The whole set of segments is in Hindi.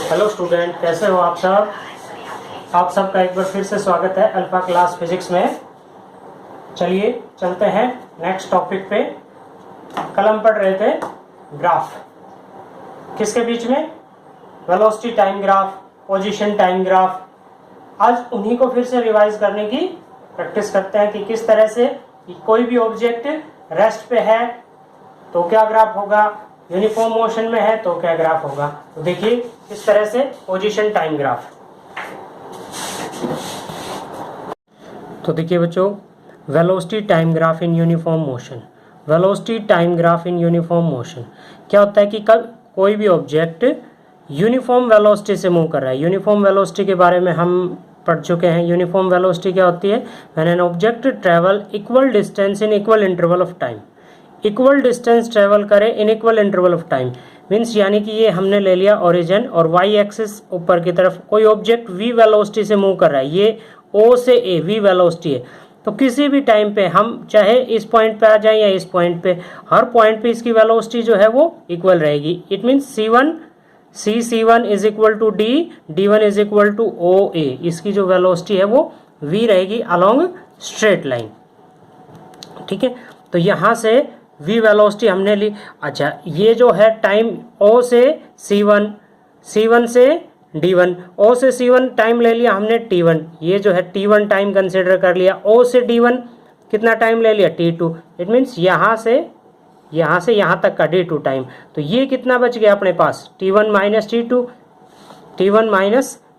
हेलो स्टूडेंट, कैसे हो आप सब? आप सबका एक बार फिर से स्वागत है अल्फा क्लास फिजिक्स में। चलिए चलते हैं नेक्स्ट टॉपिक पे। कल हम पढ़ रहे थे ग्राफ, किसके बीच में? Velocity time graph, position time graph. आज उन्हीं को फिर से रिवाइज करने की प्रैक्टिस करते हैं कि किस तरह से कोई भी ऑब्जेक्ट रेस्ट पे है तो क्या ग्राफ होगा, यूनिफॉर्म मोशन में है तो क्या ग्राफ होगा। तो देखिए इस तरह से पोजीशन टाइम ग्राफ। तो देखिए बच्चों, velocity time graph in uniform motion. Velocity time graph in uniform motion क्या होता है कि कब कोई भी ऑब्जेक्ट यूनिफॉर्म वेलोसिटी से मूव कर रहा है। यूनिफॉर्म वेलोसिटी के बारे में हम पढ़ चुके हैं। यूनिफॉर्म वेलोसिटी क्या होती है? When an object travel equal distance in equal interval of time. Equal distance travel करे in equal interval of time means यानी कि ये हमने ले लिया ओरिजिन और वाई एक्सिस ऊपर की तरफ कोई ऑब्जेक्ट वी वेलोसिटी से मूव कर रहा है। ये ओ से ए वी वेलोसिटी है। तो किसी भी टाइम पे हम चाहे इस पॉइंट पे आ जाए या इस पॉइंट पे, हर पॉइंट पे इसकी वेलोसिटी जो है वो इक्वल रहेगी। It means C1 is equal to D1 is equal to OA। इसकी जो वेलोसिटी है वो V रहेगी अलोंग स्ट्रेट लाइन। ठीक है, तो यहाँ से V वेलोसिटी हमने ली। अच्छा, ये जो है टाइम O से C1, C1 से D1, O से C1 टाइम ले लिया हमने T1। ये जो है T1 टाइम कंसिडर कर लिया। O से D1 कितना टाइम ले लिया? T2। इट मीन्स यहाँ से यहाँ तक का D2 टाइम। तो ये कितना बच गया अपने पास? T1 minus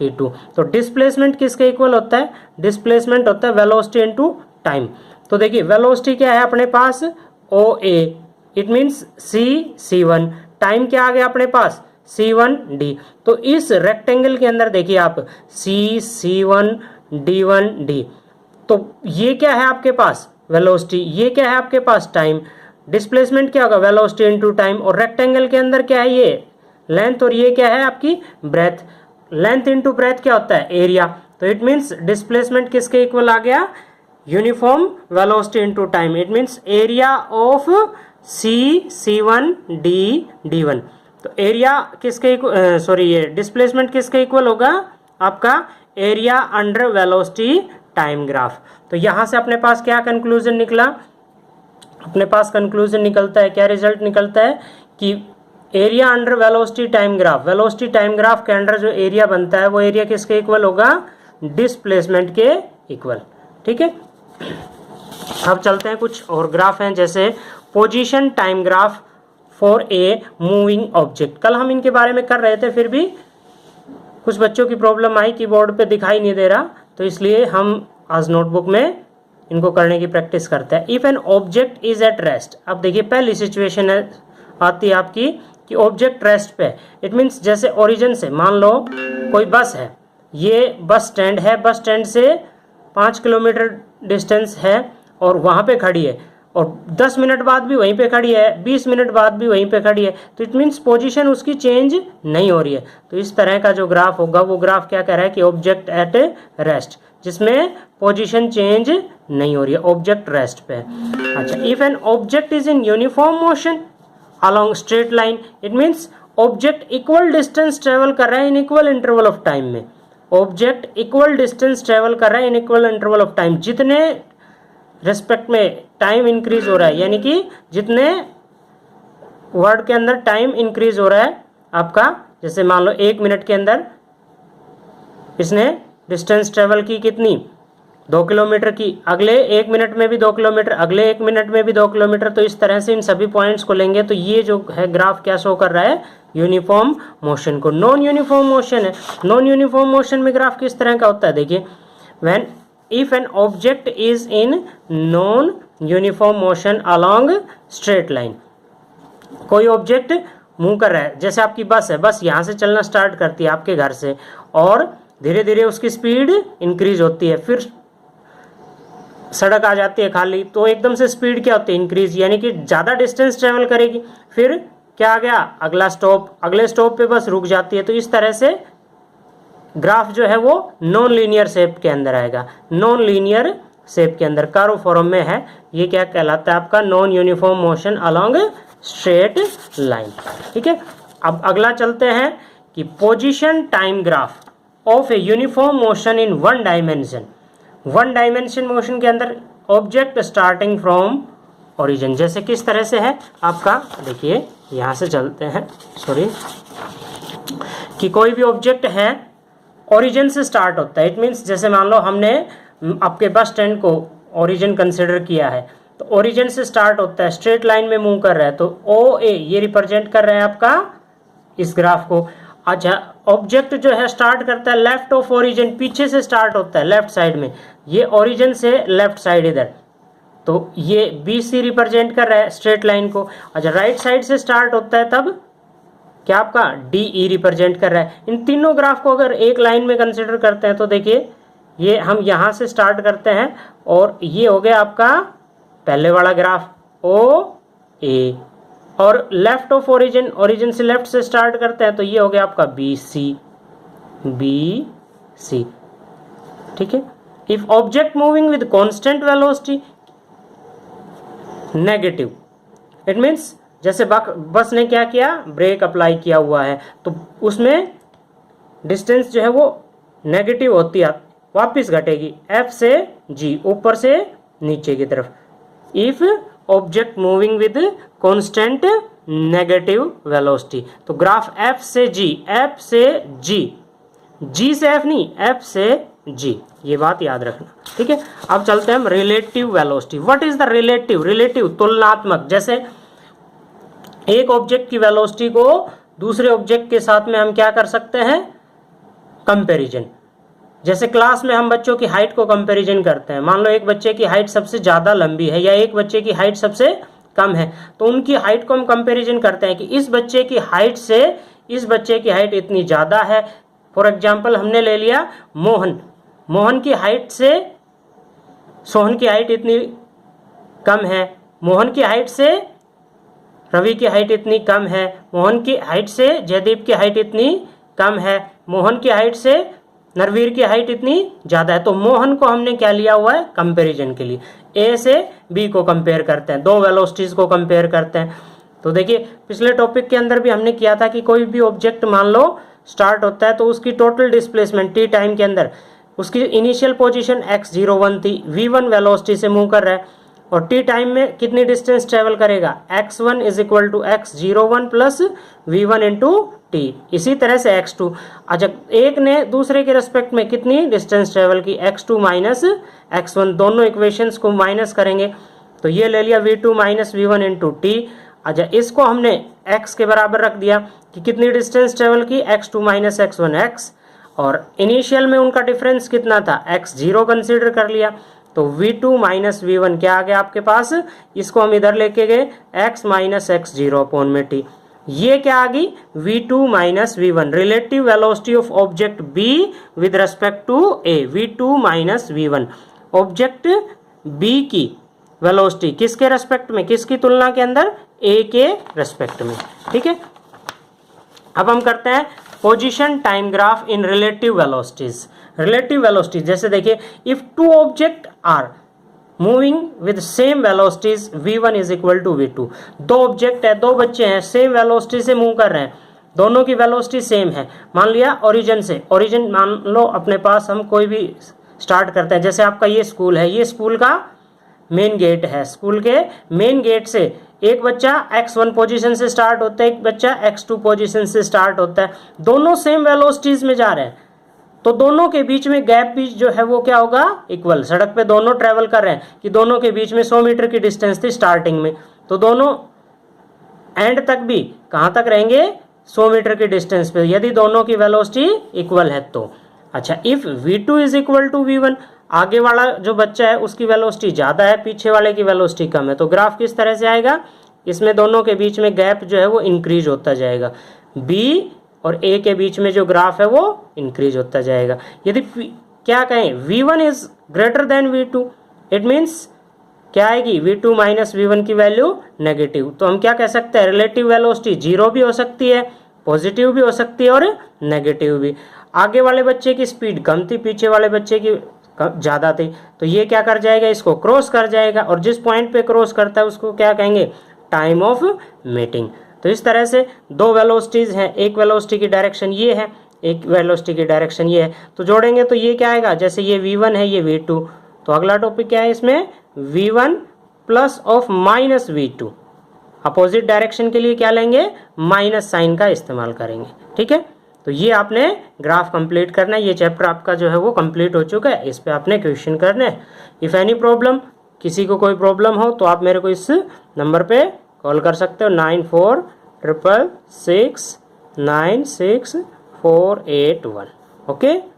T2। तो डिस्प्लेसमेंट किसके इक्वल होता है? डिस्प्लेसमेंट होता है वेलोसिटी इनटू टाइम। तो देखिए वेलोसिटी क्या है अपने पास? OA। It means C1। Time क्या आ गया अपने पास? C1D। तो इस रेक्टेंगल के अंदर देखिए आप C1 D1D। तो ये क्या है आपके पास? वेलोसिटी। ये क्या है आपके पास? टाइम। डिस्प्लेसमेंट क्या होगा? Velocity into time. और रेक्टेंगल के अंदर क्या है? ये लेंथ और ये क्या है आपकी? ब्रेथ। लेंथ इनटू ब्रेथ क्या होता है? एरिया। तो इट मीन्स डिस्प्लेसमेंट किसके इक्वल आ गया? Uniform velocity into time. It means area of C1 D1। तो एरिया किसके ये डिस्प्लेसमेंट किसके इक्वल होगा? आपका area under velocity time graph. तो यहां से अपने पास क्या कंक्लूजन निकला? अपने पास कंक्लूजन निकलता है, क्या रिजल्ट निकलता है कि area under velocity time graph, velocity time graph के अंडर जो एरिया बनता है वो एरिया किसके इक्वल होगा? डिस्प्लेसमेंट के इक्वल। ठीक है, अब चलते हैं कुछ और ग्राफ हैं, जैसे position time graph for a moving object. कल हम इनके बारे में कर रहे थे, फिर भी कुछ बच्चों की प्रॉब्लम आई कि बोर्ड पे दिखाई नहीं दे रहा, तो इसलिए हम आज नोटबुक में इनको करने की प्रैक्टिस करते हैं। If an object is at rest. अब देखिए पहली सिचुएशन आती है आपकी कि ऑब्जेक्ट रेस्ट पे। इट मीन्स जैसे ओरिजिन से मान लो कोई बस है, ये बस स्टैंड है, बस स्टैंड से 5 किलोमीटर डिस्टेंस है और वहाँ पे खड़ी है और 10 मिनट बाद भी वहीं पे खड़ी है, 20 मिनट बाद भी वहीं पे खड़ी है। तो इट मीन्स पोजीशन उसकी चेंज नहीं हो रही है। तो इस तरह का जो ग्राफ होगा वो ग्राफ क्या कह रहा है कि ऑब्जेक्ट एट रेस्ट, जिसमें पोजीशन चेंज नहीं हो रही है, ऑब्जेक्ट रेस्ट पे। अच्छा, if an object is in uniform motion along straight line. It means object equal distance travel कर रहा है इन इक्वल इंटरवल ऑफ टाइम में। ऑब्जेक्ट इक्वल डिस्टेंस ट्रेवल कर रहा है इन इक्वल इंटरवल ऑफ टाइम। जितने रेस्पेक्ट में टाइम इंक्रीज हो रहा है, यानी कि जितने वर्ड के अंदर टाइम इंक्रीज हो रहा है आपका, जैसे मान लो 1 मिनट के अंदर इसने डिस्टेंस ट्रेवल की कितनी? 2 किलोमीटर की। अगले 1 मिनट में भी 2 किलोमीटर, अगले 1 मिनट में भी 2 किलोमीटर। तो इस तरह से इन सभी पॉइंट्स को लेंगे तो ये जो है ग्राफ क्या शो कर रहा है? यूनिफॉर्म मोशन को। नॉन यूनिफॉर्म मोशन है। नॉन यूनिफॉर्म मोशन में ग्राफ किस तरह का होता है? देखिए, when if an object is in non uniform motion along straight line. कोई ऑब्जेक्ट मूव कर रहा है, जैसे आपकी बस है, बस यहाँ से चलना स्टार्ट करती है आपके घर से और धीरे धीरे उसकी स्पीड इंक्रीज होती है, फिर सड़क आ जाती है खाली, तो एकदम से स्पीड क्या होती है? इंक्रीज, यानी कि ज़्यादा डिस्टेंस ट्रेवल करेगी। फिर क्या आ गया? अगला स्टॉप, अगले स्टॉप पे बस रुक जाती है। तो इस तरह से ग्राफ जो है वो नॉन लीनियर शेप के अंदर आएगा। नॉन लीनियर शेप के अंदर कर्व फॉर्म में है। ये क्या कहलाता है आपका? Non uniform motion along straight line. ठीक है, अब अगला चलते हैं कि position time graph of a uniform motion in one dimension motion के अंदर ऑब्जेक्ट स्टार्टिंग फ्रॉम ओरिजिन, जैसे किस तरह से है आपका, देखिए यहाँ से चलते हैं, कि कोई भी ऑब्जेक्ट है ओरिजिन से स्टार्ट होता है। इट मीन्स जैसे मान लो हमने आपके बस स्टैंड को ओरिजिन कंसिडर किया है, तो ओरिजिन से स्टार्ट होता है, स्ट्रेट लाइन में मूव कर रहा है, तो ओ ए ये रिप्रेजेंट कर रहा है आपका इस ग्राफ को। अच्छा, ऑब्जेक्ट जो है स्टार्ट करता है लेफ्ट ऑफ ओरिजिन, पीछे से स्टार्ट होता है लेफ्ट साइड में, ये ओरिजिन से लेफ्ट साइड इधर, तो ये बी सी रिप्रेजेंट कर रहा है स्ट्रेट लाइन को। अच्छा, राइट साइड से स्टार्ट होता है तब क्या आपका डी ई रिप्रेजेंट कर रहा है। इन तीनों ग्राफ को अगर एक लाइन में कंसिडर करते हैं तो देखिए ये हम यहाँ से स्टार्ट करते हैं और ये हो गया आपका पहले वाला ग्राफ ओ ए, और लेफ्ट ऑफ ओरिजिन से लेफ्ट से स्टार्ट करते हैं तो ये हो गया आपका बी सी, ठीक है। If object moving with constant velocity negative, it means जैसे बस ने क्या किया, ब्रेक अप्लाई किया हुआ है, तो उसमें डिस्टेंस जो है वो नेगेटिव होती है, वापस घटेगी एफ से जी, ऊपर से नीचे की तरफ। If object moving with constant negative velocity, तो ग्राफ एफ से जी, जी से एफ नहीं, एफ से जी, ये बात याद रखना, ठीक है। अब चलते हैं हम relative velocity. What is the relative तुलनात्मक, जैसे एक ऑब्जेक्ट की वेलोसिटी को दूसरे ऑब्जेक्ट के साथ में हम क्या कर सकते हैं, कंपैरिजन। जैसे क्लास में हम बच्चों की हाइट को कंपैरिजन करते हैं, मान लो एक बच्चे की हाइट सबसे ज़्यादा लंबी है या एक बच्चे की हाइट सबसे कम है, तो उनकी हाइट को हम कंपैरिजन करते हैं कि इस बच्चे की हाइट से इस बच्चे की हाइट इतनी ज़्यादा है। फॉर एग्जाम्पल हमने ले लिया मोहन की हाइट से सोहन की हाइट इतनी कम है, मोहन की हाइट से रवि की हाइट इतनी कम है, मोहन की हाइट से जयदीप की हाइट इतनी कम है, मोहन की हाइट से नरवीर की हाइट इतनी ज़्यादा है। तो मोहन को हमने क्या लिया हुआ है कंपैरिजन के लिए, ए से बी को कंपेयर करते हैं, दो वेलोसिटीज़ को कंपेयर करते हैं। तो देखिए पिछले टॉपिक के अंदर भी हमने किया था कि कोई भी ऑब्जेक्ट मान लो स्टार्ट होता है तो उसकी टोटल डिस्प्लेसमेंट टी टाइम के अंदर उसकी इनिशियल पोजीशन x01 थी, v1 वेलोसिटी से मूव कर रहा है, और टी टाइम में कितनी डिस्टेंस ट्रेवल करेगा, x1 is equal to x01 plus v1 into t, इसी तरह से x2। अच्छा, एक ने दूसरे के रेस्पेक्ट में कितनी डिस्टेंस ट्रेवल की, x2 माइनस x1, दोनों इक्वेशंस को माइनस करेंगे तो ये ले लिया v2 minus v1 into T. अच्छा, इसको हमने x के बराबर रख दिया कि कितनी डिस्टेंस ट्रेवल की, x2 माइनस x1 x, और इनिशियल में उनका डिफरेंस कितना था, x0 कंसीडर कर लिया, तो v2 माइनस v1 क्या आ गया आपके पास, इसको हम इधर लेके गए x माइनस x0 अपॉन में t, ये क्या आ गई v2 minus v1, relative velocity of object b with respect to a, v2 minus v1, object b की वेलोसिटी किसके रेस्पेक्ट में, किसकी तुलना के अंदर, a के रेस्पेक्ट में, ठीक है। अब हम करते हैं position time graph in relative velocities. Relative velocity जैसे देखिए, if two object are moving with same velocities v1 is equal to v2, दो ऑब्जेक्ट है, दो बच्चे हैं, सेम वेलोसिटी से मूव कर रहे हैं, दोनों की वेलोसिटी सेम है। मान लिया ओरिजिन से, ओरिजिन मान लो अपने पास हम कोई भी स्टार्ट करते हैं, जैसे आपका ये स्कूल है, ये स्कूल का मेन गेट है, स्कूल के मेन गेट से एक बच्चा x1 पोजीशन से स्टार्ट होता है, एक बच्चा x2 पोजीशन से स्टार्ट होता है, दोनों सेम वेलोसिटीज में जा रहे हैं, तो दोनों के बीच में गैप भी जो है वो क्या होगा, इक्वल। सड़क पे दोनों ट्रेवल कर रहे हैं कि दोनों के बीच में 100 मीटर की डिस्टेंस थी स्टार्टिंग में, तो दोनों एंड तक भी कहाँ तक रहेंगे, 100 मीटर की डिस्टेंस पे, यदि दोनों की वेलोसिटी इक्वल है तो। अच्छा, if v2 is equal to v1, आगे वाला जो बच्चा है उसकी वेलोसिटी ज़्यादा है, पीछे वाले की वेलोसिटी कम है, तो ग्राफ किस तरह से आएगा, इसमें दोनों के बीच में गैप जो है वो इंक्रीज होता जाएगा, b और a के बीच में जो ग्राफ है वो इंक्रीज होता जाएगा। यदि क्या कहें v1 is greater than v2, it means क्या आएगी, v2 माइनस v1 की वैल्यू नेगेटिव, तो हम क्या कह सकते हैं, रिलेटिव वेलोसिटी जीरो भी हो सकती है, पॉजिटिव भी हो सकती है और नेगेटिव भी। आगे वाले बच्चे की स्पीड कम थी, पीछे वाले बच्चे की ज़्यादा थी, तो ये क्या कर जाएगा, इसको क्रॉस कर जाएगा, और जिस पॉइंट पे क्रॉस करता है उसको क्या कहेंगे, टाइम ऑफ मीटिंग। तो इस तरह से दो वेलोसिटीज़ हैं, एक वेलोसिटी की डायरेक्शन ये है, एक वेलोसिटी की डायरेक्शन ये है, तो जोड़ेंगे तो ये क्या आएगा, जैसे ये v1 है ये v2, तो अगला टॉपिक क्या है इसमें, v1 plus of minus v2, opposite direction के लिए क्या लेंगे, माइनस साइन का इस्तेमाल करेंगे। ठीक है, तो ये आपने ग्राफ कंप्लीट करना है, ये चैप्टर आपका जो है वो कंप्लीट हो चुका है, इस पे आपने क्वेश्चन करने हैं। इफ़ एनी प्रॉब्लम, किसी को कोई प्रॉब्लम हो तो आप मेरे को इस नंबर पे कॉल कर सकते हो, 9466696481। ओके।